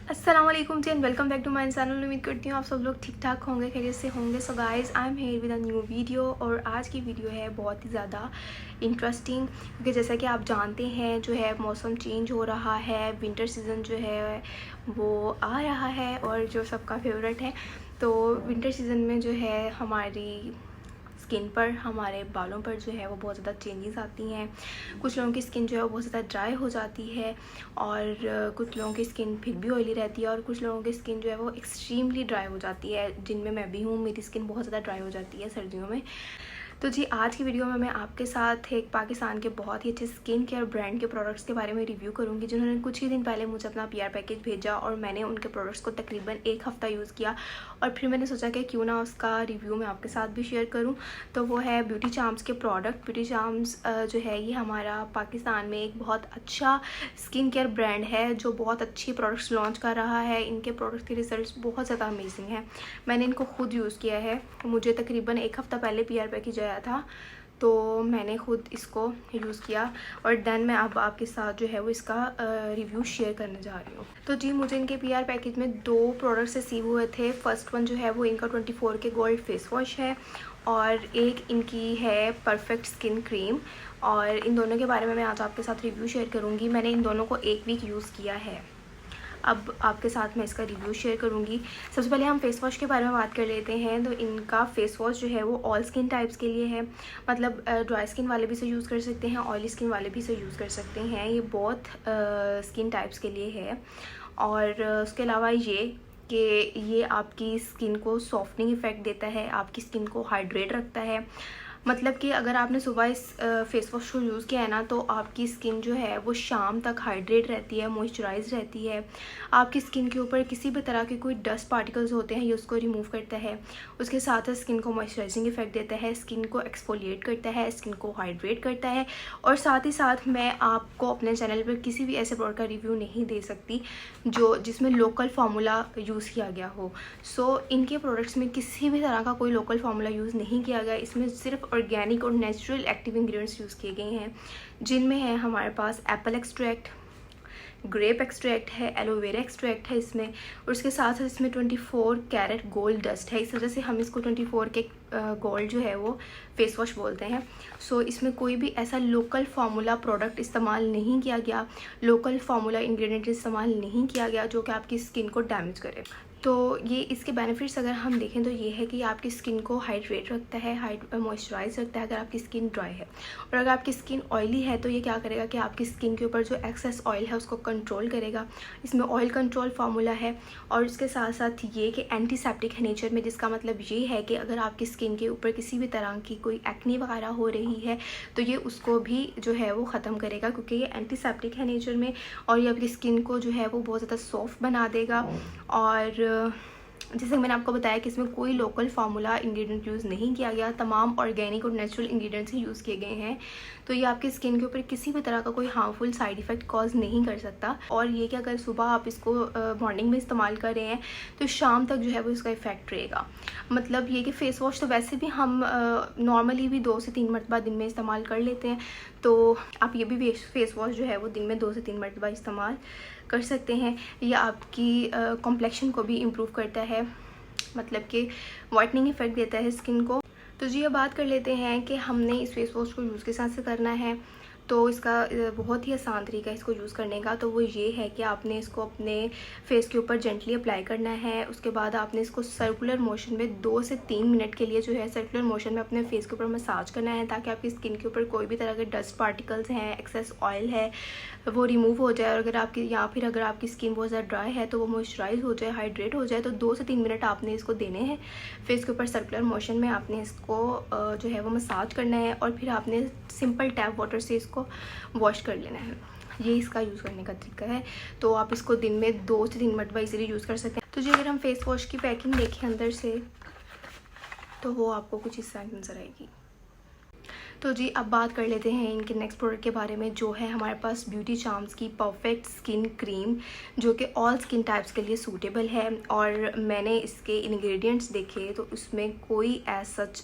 अस्सलाम वालेकुम जी and welcome back to my channel. उम्मीद करती हूँ आप सब लोग ठीक ठाक होंगे, खैरियत से होंगे। So guys, I am here with a new video और आज की वीडियो है बहुत ही ज़्यादा इंटरेस्टिंग, क्योंकि जैसा कि आप जानते हैं जो है मौसम चेंज हो रहा है, विंटर सीज़न जो है वो आ रहा है और जो सबका फेवरेट है। तो विंटर सीज़न में जो है हमारी स्किन पर, हमारे बालों पर जो है वो बहुत ज़्यादा चेंजेस आती हैं। कुछ लोगों की स्किन जो है वो बहुत ज़्यादा ड्राई हो जाती है और कुछ लोगों की स्किन फिर भी ऑयली रहती है और कुछ लोगों की स्किन जो है वो एक्सट्रीमली ड्राई हो जाती है, जिनमें मैं भी हूँ। मेरी स्किन बहुत ज़्यादा ड्राई हो जाती है सर्दियों में। तो जी आज की वीडियो में मैं आपके साथ एक पाकिस्तान के बहुत ही अच्छे स्किन केयर ब्रांड के प्रोडक्ट्स के बारे में रिव्यू करूंगी, जिन्होंने कुछ ही दिन पहले मुझे अपना पीआर पैकेज भेजा और मैंने उनके प्रोडक्ट्स को तकरीबन एक हफ़्ता यूज़ किया और फिर मैंने सोचा कि क्यों ना उसका रिव्यू मैं आपके साथ भी शेयर करूं। तो वो है ब्यूटी चार्म्स के प्रोडक्ट। ब्यूटी चार्म्स जो है ये हमारा पाकिस्तान में एक बहुत अच्छा स्किन केयर ब्रांड है जो बहुत अच्छी प्रोडक्ट्स लॉन्च कर रहा है। इनके प्रोडक्ट्स के रिजल्ट्स बहुत ज़्यादा अमेजिंग हैं। मैंने इनको खुद यूज़ किया है, मुझे तकरीबन एक हफ़्ता पहले पीआर पैकेज आया था तो मैंने खुद इसको यूज़ किया और देन मैं अब आपके साथ जो है वो इसका रिव्यू शेयर करने जा रही हूँ। तो जी मुझे इनके पीआर पैकेज में 2 प्रोडक्ट्स रिसीव हुए थे। फर्स्ट वन जो है वो इनका 24 के गोल्ड फेस वॉश है और एक इनकी है परफेक्ट स्किन क्रीम, और इन दोनों के बारे में मैं आज आपके साथ रिव्यू शेयर करूँगी। मैंने इन दोनों को 1 वीक यूज़ किया है। अब आपके साथ मैं इसका रिव्यू शेयर करूँगी। सबसे पहले हम फेस वॉश के बारे में बात कर लेते हैं। तो इनका फेस वॉश जो है वो ऑल स्किन टाइप्स के लिए है, मतलब ड्राई स्किन वाले भी इसे यूज़ कर सकते हैं, ऑयली स्किन वाले भी इसे यूज़ कर सकते हैं। ये बहुत स्किन टाइप्स के लिए है। और उसके अलावा ये कि ये आपकी स्किन को सॉफ्टनिंग इफ़ेक्ट देता है, आपकी स्किन को हाइड्रेट रखता है। मतलब कि अगर आपने सुबह इस फेस वॉश को यूज़ किया है ना तो आपकी स्किन जो है वो शाम तक हाइड्रेट रहती है, मॉइस्चराइज रहती है। आपकी स्किन के ऊपर किसी भी तरह के कोई डस्ट पार्टिकल्स होते हैं ये उसको रिमूव करता है। उसके साथ स्किन को मॉइस्चराइजिंग इफेक्ट देता है, स्किन को एक्सफोलिएट करता है, स्किन को हाइड्रेट करता है। और साथ ही साथ मैं आपको अपने चैनल पर किसी भी ऐसे प्रोडक्ट का रिव्यू नहीं दे सकती जिसमें लोकल फार्मूला यूज़ किया गया हो। सो इनके प्रोडक्ट्स में किसी भी तरह का कोई लोकल फार्मूला यूज़ नहीं किया गया। इसमें सिर्फ ऑर्गेनिक और नेचुरल एक्टिव इंग्रेडिएंट्स यूज़ किए गए हैं, जिनमें है हमारे पास एप्पल एक्सट्रैक्ट, ग्रेप एक्सट्रैक्ट है, एलोवेरा एक्सट्रैक्ट है इसमें, और उसके साथ साथ इसमें 24 कैरेट गोल्ड डस्ट है। इस वजह से हम इसको 24 के गोल्ड जो है वो फेस वॉश बोलते हैं। सो इसमें कोई भी ऐसा लोकल फार्मूला प्रोडक्ट इस्तेमाल नहीं किया गया, लोकल फार्मूला इंग्रेडिएंट इस्तेमाल नहीं किया गया जो कि आपकी स्किन को डैमेज करे। तो ये इसके बेनिफिट्स अगर हम देखें तो ये है कि आपकी स्किन को हाइड्रेट रखता है, मॉइस्चराइज रखता है अगर आपकी स्किन ड्राई है। और अगर आपकी स्किन ऑयली है तो ये क्या करेगा कि आपकी स्किन के ऊपर जो एक्सेस ऑयल है उसको कंट्रोल करेगा। इसमें ऑयल कंट्रोल फार्मूला है। और इसके साथ साथ ये कि एंटीसेप्टिक है नेचर में, जिसका मतलब ये है कि अगर आपकी स्किन के ऊपर किसी भी तरह की कोई एक्ने वगैरह हो रही है तो ये उसको भी जो है वो ख़त्म करेगा, क्योंकि ये एंटीसेप्टिक है नेचर में और ये आपकी स्किन को जो है वो बहुत ज़्यादा सॉफ्ट बना देगा। और जैसे मैंने आपको बताया कि इसमें कोई लोकल फार्मूला इंग्रेडिएंट यूज़ नहीं किया गया, तमाम ऑर्गेनिक और नेचुरल इंग्रेडिएंट्स ही यूज़ किए गए हैं। तो ये आपकी स्किन के ऊपर किसी भी तरह का कोई हार्मफुल साइड इफ़ेक्ट कॉज नहीं कर सकता। और ये कि अगर सुबह आप इसको मॉर्निंग में इस्तेमाल कर रहे हैं तो शाम तक जो है वो इसका इफ़ेक्ट रहेगा। मतलब ये कि फ़ेस वॉश तो वैसे भी हम नॉर्मली भी 2 से 3 मरतबा दिन में इस्तेमाल कर लेते हैं, तो आप ये भी फ़ेस वॉश जो है वो दिन में 2 से 3 मरतबा इस्तेमाल कर सकते हैं। यह आपकी कॉम्प्लेक्शन को भी इम्प्रूव करता है, मतलब कि वाइटनिंग इफेक्ट देता है स्किन को। तो जी अब बात कर लेते हैं कि हमने इस फेस वॉश को यूज़ किस तरह से करना है। तो इसका बहुत ही आसान तरीका है इसको यूज़ करने का। तो वो ये है कि आपने इसको अपने फेस के ऊपर जेंटली अप्लाई करना है। उसके बाद आपने इसको सर्कुलर मोशन में 2 से 3 मिनट के लिए जो है सर्कुलर मोशन में अपने फेस के ऊपर मसाज करना है, ताकि आपकी स्किन के ऊपर कोई भी तरह के डस्ट पार्टिकल्स हैं, एक्सेस ऑयल है, वो रिमूव हो जाए। और अगर आपकी फिर अगर आपकी स्किन बहुत ज़्यादा ड्राई है तो वो मॉइस्चराइज हो जाए, हाइड्रेट हो जाए। तो 2 से 3 मिनट आपने इसको देने हैं फेस के ऊपर सर्कुलर मोशन में। आपने इसको जो है वो मसाज करना है और फिर आपने सिंपल टैप वाटर से इसको वॉश कर लेना है। ये इसका यूज़ करने का तरीका है। तो आप इसको दिन में 2 से 3 मरतबा इजीली यूज़ कर सकते हैं। तो जी अगर हम फेस वॉश की पैकिंग देखें अंदर से तो वो आपको कुछ इस तरह नज़र आएगी। तो जी अब बात कर लेते हैं इनके नेक्स्ट प्रोडक्ट के बारे में, जो है हमारे पास ब्यूटी चार्म्स की परफेक्ट स्किन क्रीम, जो कि ऑल स्किन टाइप्स के लिए सूटेबल है। और मैंने इसके इंग्रेडिएंट्स देखे तो उसमें कोई एज सच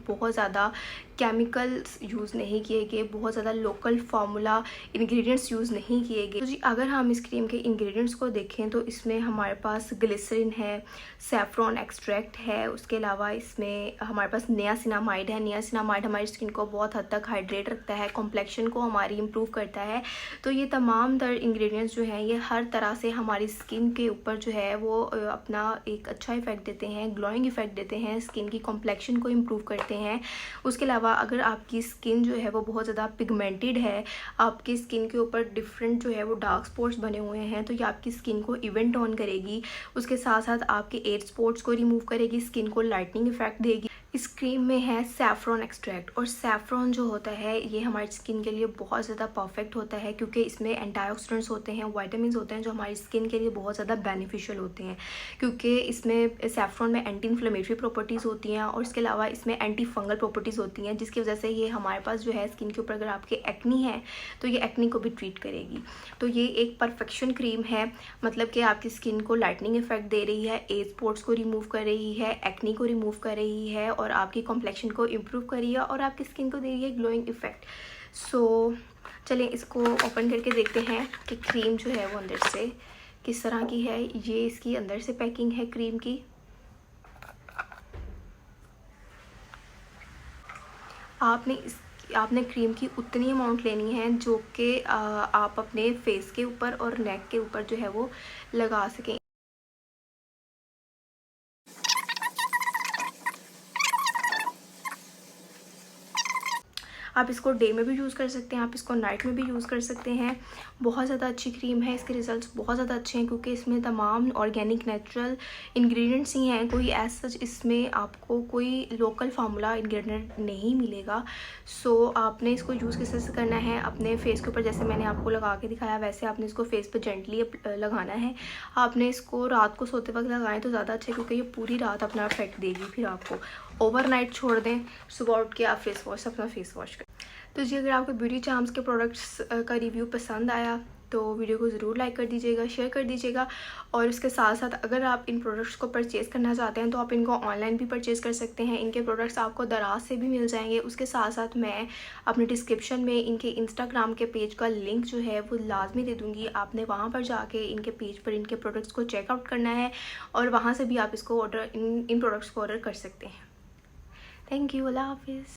बहुत ज़्यादा केमिकल्स यूज़ नहीं किए गए, बहुत ज़्यादा लोकल फार्मूला इंग्रेडिएंट्स यूज़ नहीं किए गए। तो जी अगर हम इस क्रीम के इंग्रेडिएंट्स को देखें तो इसमें हमारे पास ग्लिसरीन है, सैफरॉन एक्सट्रैक्ट है, उसके अलावा इसमें हमारे पास नियासिनामाइड है। नियासिनामाइड हमारी स्किन को बहुत हद तक हाइड्रेट रखता है, कॉम्प्लेक्शन को हमारी इम्प्रूव करता है। तो ये तमाम तर इंग्रेडिएंट्स जो हैं ये हर तरह से हमारी स्किन के ऊपर जो है वो अपना एक अच्छा इफेक्ट देते हैं, ग्लोइंग इफेक्ट देते हैं, स्किन की कॉम्प्लेक्शन को इम्प्रूव करते हैं। उसके अलावा अगर आपकी स्किन जो है वो बहुत ज़्यादा पिगमेंटेड है, आपकी स्किन के ऊपर डिफरेंट जो है वो डार्क स्पॉट्स बने हुए हैं, तो ये आपकी स्किन को इवन टोन करेगी। उसके साथ साथ आपके एज स्पॉट्स को रिमूव करेगी, स्किन को लाइटनिंग इफेक्ट देगी। इस क्रीम में है सैफरॉन एक्सट्रैक्ट, और सैफरॉन जो होता है ये हमारी स्किन के लिए बहुत ज़्यादा परफेक्ट होता है, क्योंकि इसमें एंटीऑक्सीडेंट्स होते हैं, विटामिन्स होते हैं जो हमारी स्किन के लिए बहुत ज़्यादा बेनिफिशियल होते हैं। क्योंकि इसमें सैफरॉन में एंटी इन्फ्लेमेटरी प्रॉपर्टीज़ होती हैं, और इसके अलावा इसमें एंटी फंगल प्रॉपर्टीज़ होती हैं, जिसकी वजह से ये हमारे पास जो है स्किन के ऊपर अगर आपके एक्नी है तो ये एक्नी को भी ट्रीट करेगी। तो ये एक परफेक्शन क्रीम है, मतलब कि आपकी स्किन को लाइटनिंग इफेक्ट दे रही है, एज स्पॉट्स को रिमूव कर रही है, एक्नी को रिमूव कर रही है, और आपकी कॉम्प्लेक्शन को इम्प्रूव कर रही है, और आपकी स्किन को दे रही है ग्लोइंग इफेक्ट। सो चलें इसको ओपन करके देखते हैं कि क्रीम जो है वो अंदर से किस तरह की है। ये इसकी अंदर से पैकिंग है क्रीम की। आपने क्रीम की उतनी अमाउंट लेनी है जो कि आप अपने फेस के ऊपर और नेक के ऊपर जो है वो लगा सकें। आप इसको डे में भी यूज़ कर सकते हैं, आप इसको नाइट में भी यूज़ कर सकते हैं। बहुत ज़्यादा अच्छी क्रीम है, इसके रिजल्ट्स बहुत ज़्यादा अच्छे हैं, क्योंकि इसमें तमाम ऑर्गेनिक नेचुरल इंग्रेडिएंट्स ही हैं। कोई एज सच इसमें आपको कोई लोकल फार्मूला इंग्रेडिएंट नहीं मिलेगा। सो आपने इसको यूज़ किस तरह से करना है, अपने फेस के ऊपर जैसे मैंने आपको लगा के दिखाया वैसे आपने इसको फेस पर जेंटली लगाना है। आपने इसको रात को सोते वक्त लगाएं तो ज़्यादा अच्छा है, क्योंकि ये पूरी रात अपना इफेक्ट देगी। फिर आपको ओवरनाइट छोड़ दें, सुबह उठ के आप अपना फेस वॉश करें। तो जी अगर आपको ब्यूटी चार्म्स के प्रोडक्ट्स का रिव्यू पसंद आया तो वीडियो को ज़रूर लाइक कर दीजिएगा, शेयर कर दीजिएगा। और उसके साथ साथ अगर आप इन प्रोडक्ट्स को परचेज़ करना चाहते हैं तो आप इनको ऑनलाइन भी परचेज़ कर सकते हैं। इनके प्रोडक्ट्स आपको दराज से भी मिल जाएंगे। उसके साथ साथ मैं अपने डिस्क्रिप्शन में इनके इंस्टाग्राम के पेज का लिंक जो है वो लाजमी दे दूँगी। आपने वहाँ पर जाके इनके पेज पर इनके प्रोडक्ट्स को चेकआउट करना है, और वहाँ से भी आप इसको इन प्रोडक्ट्स को ऑर्डर कर सकते हैं। थैंक यू, अल्लाह हाफिज़।